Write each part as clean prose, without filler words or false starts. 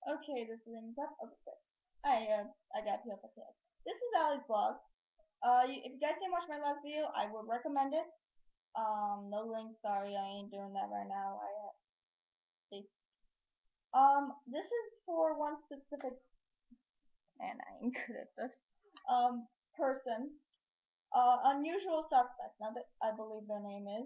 Okay, this is things up. Okay, good. I got PL podcast. This is Ali's blog. If you guys didn't watch my last video, I would recommend it. No link. Sorry, I ain't doing that right now. See. This is for one specific, and I ain't good at this. Person. Unusual suspect. Now that I believe their name is,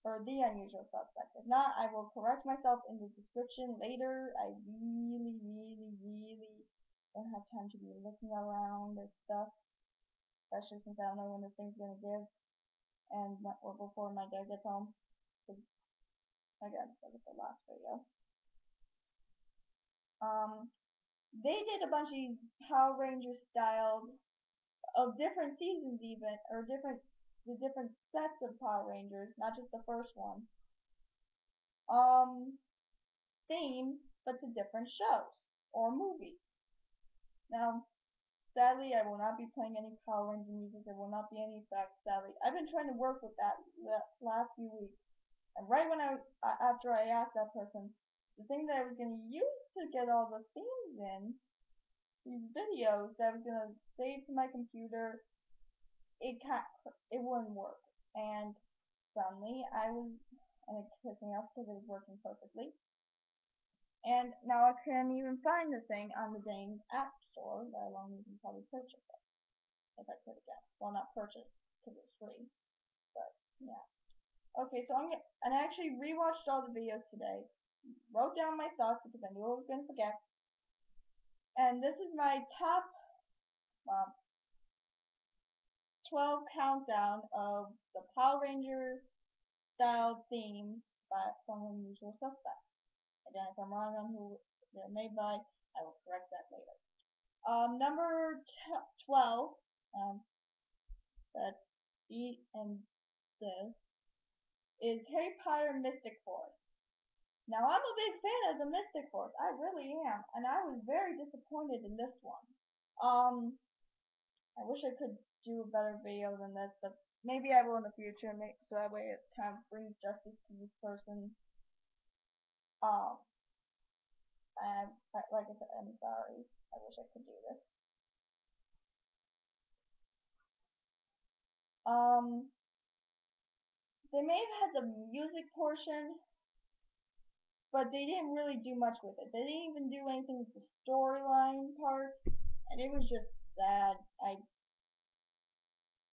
or the unusual suspect. If not, I will correct myself in the description later. I really don't have time to be looking around and stuff, especially since I don't know when this thing's gonna give, and or before my dad gets home. Cause I gotta look at the last video. Um, they did a bunch of these Power Ranger styled of different seasons even, or different sets of Power Rangers, not just the first one. Um, Themes, but to different shows or movies. Now, sadly, I will not be playing any Power Ranger music. There will not be any effects. Sadly, I've been trying to work with that the last few weeks, and right when after I asked that person, the thing that I was going to use to get all the themes in these videos that I was going to save to my computer, it wouldn't work. And suddenly and it pissed me off because it was working perfectly. And now I can't even find the thing on the dang app store, let alone even probably purchase it. If I could again. Well, not purchase, because it's free. But, yeah. Okay, so and I actually rewatched all the videos today. Wrote down my thoughts because I knew I was going to forget. And this is my top um, 12 countdown of the Power Ranger style themes from Unusual Suspects. Again, if I'm wrong on who they're made by, I will correct that later. Number 12, that's B and this, is Harry Potter Mystic Force. Now, I'm a big fan of the Mystic Force. I really am. And I was very disappointed in this one. I wish I could do a better video than this, but maybe I will in the future, so that way it kind of brings justice to this person. Um, and like I said, I'm sorry. I wish I could do this. They may have had the music portion, but they didn't really do much with it. They didn't even do anything with the storyline part, and it was just sad.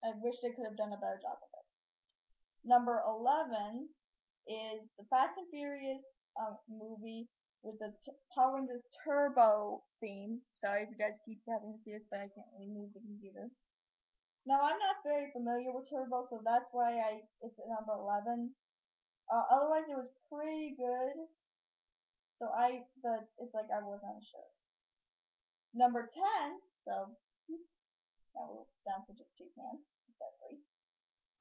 I wish they could have done a better job of it. Number 11 is the Fast and Furious movie with the Power Rangers Turbo theme. Sorry if you guys keep having to see this, but I can't really move the computer. Now, I'm not very familiar with Turbo, so that's why it's at number 11. Otherwise, it was pretty good. But it's like I wasn't sure. Number 10, so now we're down to just two cans instead of three.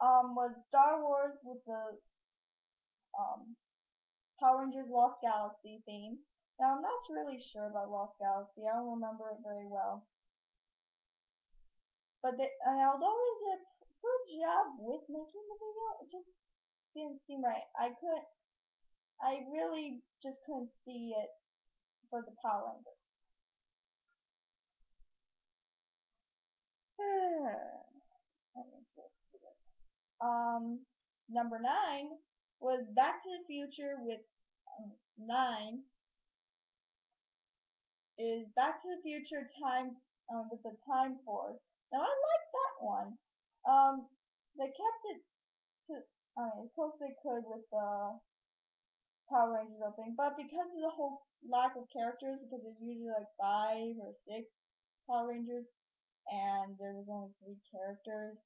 Was Star Wars with the Power Rangers Lost Galaxy theme. Now I'm not really sure about Lost Galaxy. I don't remember it very well. But and although they did a good job with making the video, it just didn't seem right. I really just couldn't see it for the Power Rangers. Number 9 was Back to the Future with 9 is Back to the Future Time with the Time Force. Now I like that one. They kept it to as close as they could with the Power Rangers opening, but because of the whole lack of characters, because there's usually like 5 or 6 Power Rangers, and there was only 3 characters,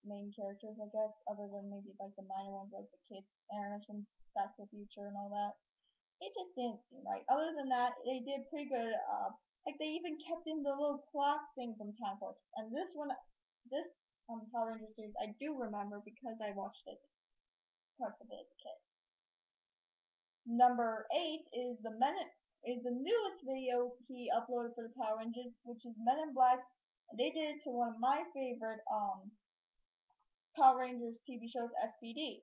main characters, I guess, other than maybe like the minor ones like the kids, Aaron from Back to the Future and all that. It just didn't seem right. Other than that, they did pretty good. Like they even kept in the little clock thing from Time Force. And this Power Rangers series, I do remember because I watched it parts of it as a kid. Number 8 is the newest video he uploaded for the Power Rangers, which is Men in Black. And they did it to one of my favorite Power Rangers TV shows, SPD.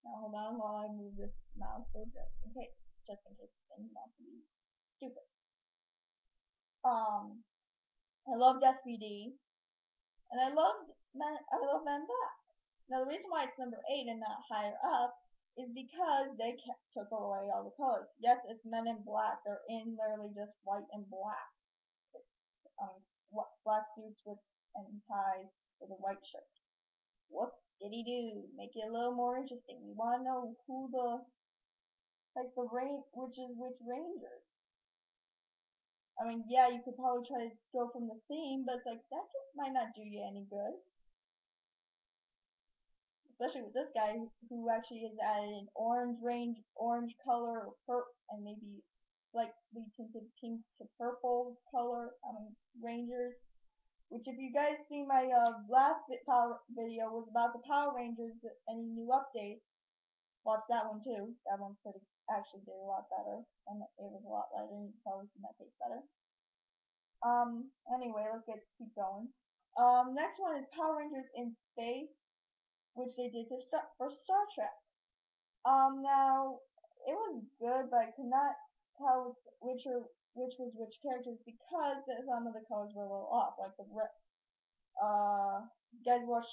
Now hold on while I move this mouse so just in case it didn't want to be stupid. I loved SPD, and I love Men Black. Now the reason why it's number 8 and not higher up is because they took away all the colors. Yes, it's Men in Black. They're in literally just white and black. Um, black suits with and ties with a white shirt. What did he do? Make it a little more interesting. We want to know who which is which Rangers. I mean, yeah, you could probably try to go from the theme, but it's like that just might not do you any good. Especially with this guy who actually has added an orange color, or and maybe slightly tinted pink to purple color. Rangers. Which, if you guys see my last Power video was about the Power Rangers, any new updates. Watch that one too. That one actually did a lot better, and it was a lot lighter. You can probably see my face better. Anyway, let's keep going. Next one is Power Rangers in Space, which they did for Star Trek. Now it was good, but I could not tell which was which characters because some of the colors were a little off. Like the you guys watch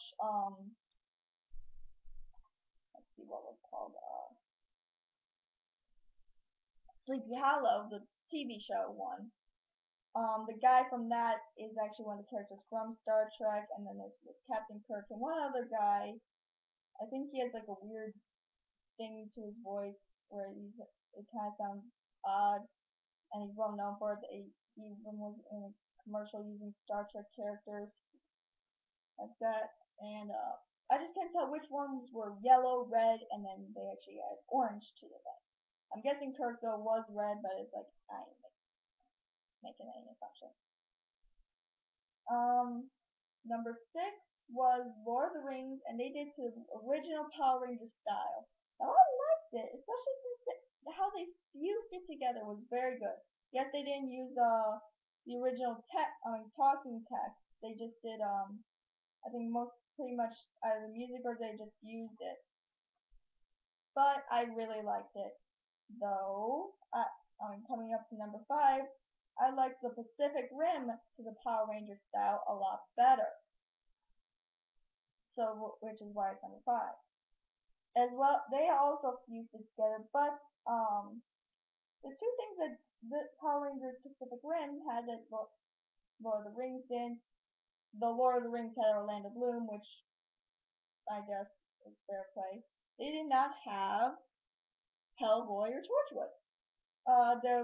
let's see what was called Sleepy Hollow, the TV show one. The guy from that is actually one of the characters from Star Trek, and then there's Captain Kirk and one other guy. I think he has like a weird thing to his voice where it kind of sounds odd, and he's well known for it. He even was in a commercial using Star Trek characters like that, and I just can't tell which ones were yellow, red, and then they actually added orange to the red. I'm guessing Kirk though was red, but it's like I ain't making any assumption. Number 6 was Lord of the Rings, and they did to the original Power Ranger style. Now I liked it, especially since how they fused it together was very good. Yes, they didn't use the original talking text. They just did I think pretty much either the music or they just used it. But I really liked it. Though, coming up to number 5, I like the Pacific Rim to the Power Ranger style a lot better. So, which is why it's number 5. As well, they also fused it together, but there's two things that the Power Rangers Pacific Rim had that Lord of the Rings didn't. The Lord of the Rings had Orlando Bloom, which I guess is fair play. They did not have Hellboy or Torchwood.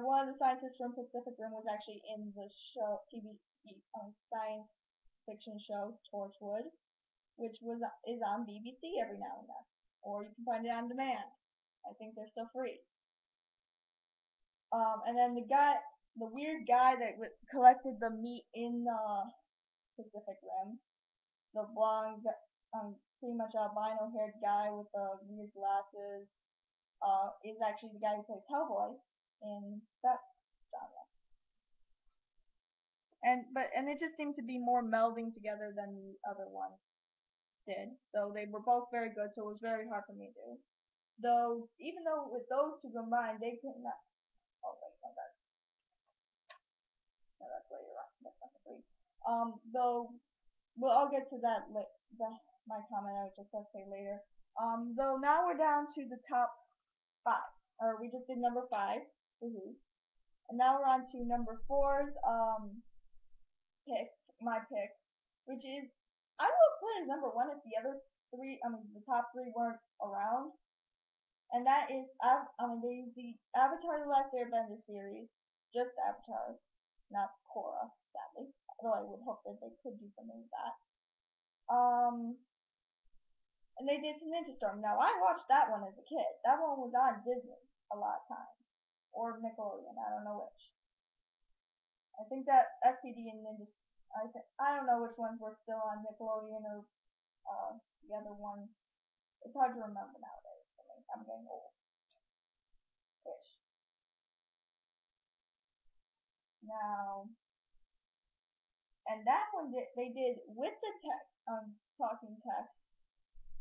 One of the scientists from Pacific Rim was actually in the show TV science fiction show Torchwood, which is on BBC every now and then, or you can find it on demand. I think they're still free. And then the weird guy that collected the meat in the Pacific Rim, the blonde, pretty much albino-haired guy with the weird glasses, is actually the guy who plays Hellboy in that genre. And it just seemed to be more melding together than the other one did. So they were both very good, so it was very hard for me to do. Though, even though with those two combined, they could not. Oh wait, no, that's later on. That's number 3. Though, well, I'll get to that. My comment I was just gonna say later. Though now we're down to the top 5, or we just did number 5. Woohoo! And now we're on to number 4's my pick, which is I would put as number 1 if the other 3, the top 3 weren't around. And that is, they use the Avatar: The Last Airbender series, just Avatar, not Korra, sadly. Although I would hope that they could do something with that. And they did some Ninja Storm. Now I watched that one as a kid. That one was on Disney a lot of times, or Nickelodeon. I don't know which. I think that SPD and Ninja. I don't know which ones were still on Nickelodeon or the other one. It's hard to remember nowadays for me. I'm getting old-ish. Now, and that one they did with the text, talking text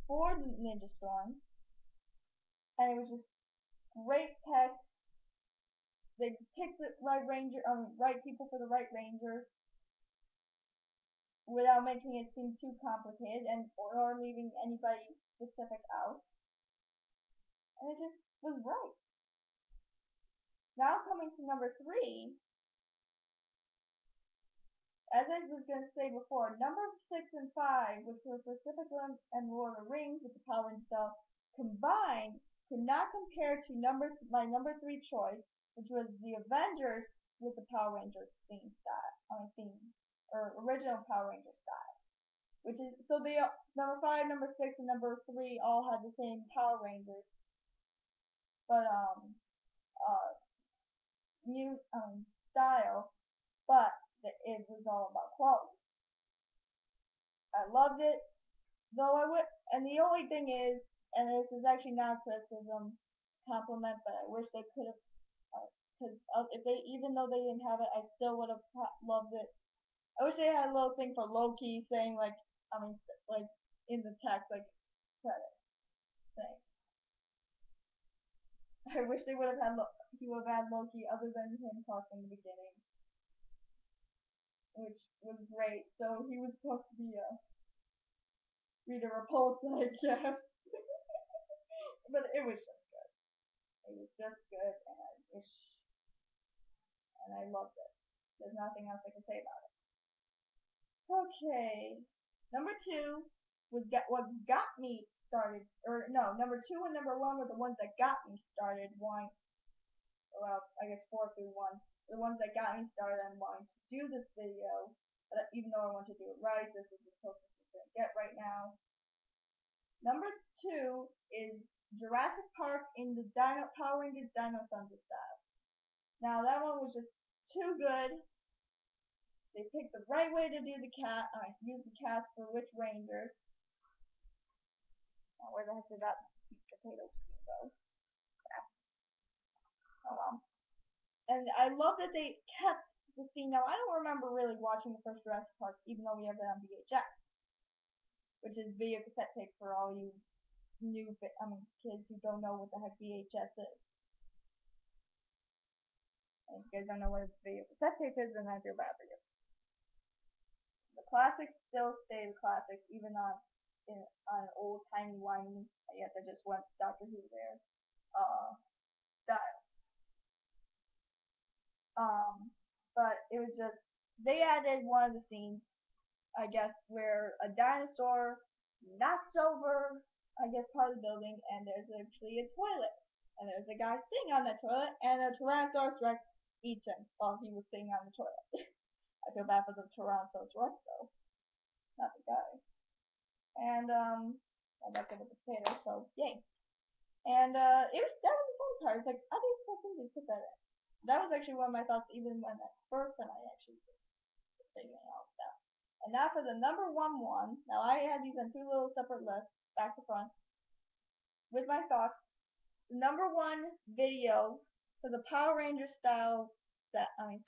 for the Ninja Storm, and it was just great text they pick the right people for the right rangers without making it seem too complicated and or leaving anybody specific out. And it just was right. Now coming to number three, as I was going to say before, number 6 and 5, which were Pacific Rim and Lord of the Rings with the Power Rangers style, combined could not compare to my number 3 choice, which was the Avengers with the Power Rangers original Power Rangers style. Which is so they number 5, number 6, and number 3 all had the same Power Rangers, but new style, but it was all about quality. I loved it, though I would, and the only thing is, and this is actually not criticism, compliment, but I wish they could have, because if they, even though they didn't have it, I still would have loved it. I wish they had a little thing for Loki saying like, like in the text, like credit thing. I wish they would have had he would have had Loki other than him talking in the beginning, which was great. So he was supposed to be a reader repulsed, I guess. But it was just good. It was just good, and I loved it. There's nothing else I can say about it. Okay, number 2 was what got me started, or no, number 2 and number 1 were the ones that got me started wanting. Well, I guess 4 through 1, the ones that got me started on wanting to do this video. But even though I want to do it right, this is the closest it's gonna get right now. Number 2 is Jurassic Park in the Power Rangers Dino Thunder style. Now that one was just too good. They picked the right way to do use the cast for which Rangers. Now where the heck did that potato skin go? Yeah. Oh well. And I love that they kept the scene. Now I don't remember really watching the first Jurassic Park, even though we have it on VHS, which is video cassette tape for all you kids who don't know what the heck VHS is. And if you guys don't know what a video cassette tape is, then I feel bad for you. The classics still stay the classics, even on old timey wimey. Yes, I just went Doctor Who there. Style. But it was just they added one of the scenes, I guess, where a dinosaur knocks over, I guess, part of the building, and there's actually a toilet, and there's a guy sitting on that toilet, and a Tyrannosaurus Rex eats him while he was sitting on the toilet. I feel bad for the Tyrannosaurus Rex though, not the guy. And I'm not gonna potato, so yay. And that was the fun part. It's like I didn't expect them to put that in. That was actually one of my thoughts, even when that first time I actually was figuring out that. And now for the number 1 one. Now I had these on 2 little separate lists, back to front, with my thoughts. The number 1 video for the Power Rangers style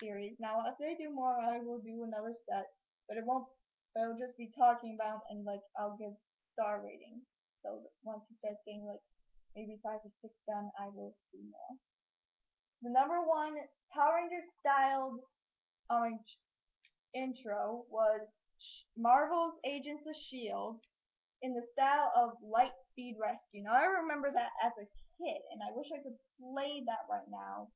series. Now if they do more, I will do another set, but it won't. I'll just be talking about and like I'll give star rating. So once you start getting like maybe 5 or 6 done, I will do more. The number 1 Power Rangers styled intro was Marvel's Agents of S.H.I.E.L.D. in the style of Light Speed Rescue. Now I remember that as a kid, and I wish I could play that right now.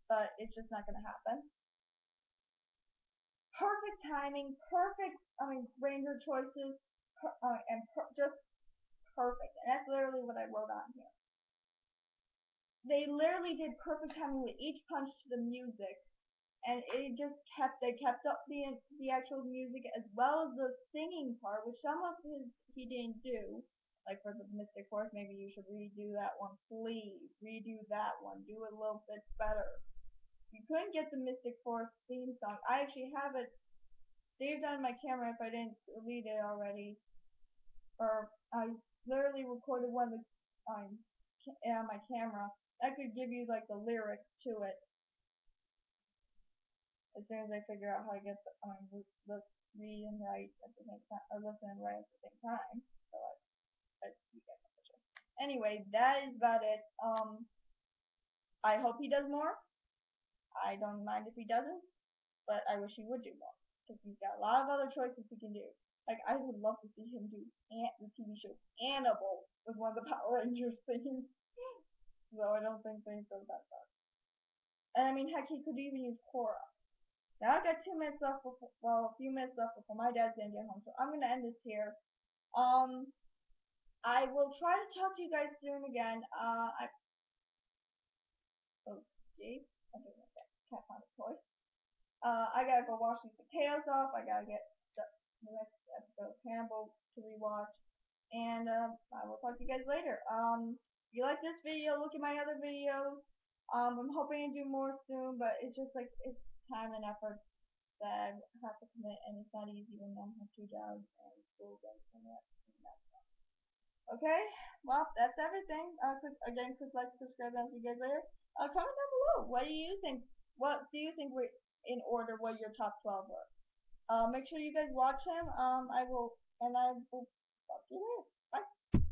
But it's just not gonna happen. Perfect timing, perfect, Ranger choices, just perfect. And that's literally what I wrote on here. They literally did perfect timing with each punch to the music, and they kept up the actual music as well as the singing part, which some of he didn't do. Like for the Mystic Force, maybe you should redo that one, please. Redo that one. Do it a little bit better. You couldn't get the Mystic Force theme song. I actually have it saved on my camera if I didn't delete it already. Or I literally recorded one of the on my camera. I could give you like the lyrics to it as soon as I figure out how to get the read and write at the same time, or listen and write at the same time. So you get the picture. Anyway, that is about it. I hope he does more. I don't mind if he doesn't, but I wish he would do more because he's got a lot of other choices he can do. Like I would love to see him do the TV show Hannibal with one of the Power Rangers themes. So I don't think things go that far. And I mean, heck, he could even use Korra. Now I've got 2 minutes left before, well, a few minutes left before my dad's gonna get home, so I'm gonna end this here. Um, I will try to talk to you guys soon again. Oh, gee, I don't know that cat found a toy. I gotta go wash these potatoes off. I gotta get the next episode of Hannibal to rewatch, and I will talk to you guys later. If you like this video, look at my other videos. I'm hoping to do more soon, but it's just like it's time and effort that I have to commit, and it's not easy when I have 2 jobs and school and that. Okay, well that's everything. Click like, subscribe, and I'll see you guys later. Comment down below. What do you think? What do you think were in order? What your top 12 were? Make sure you guys watch him. I will talk to you later. Bye.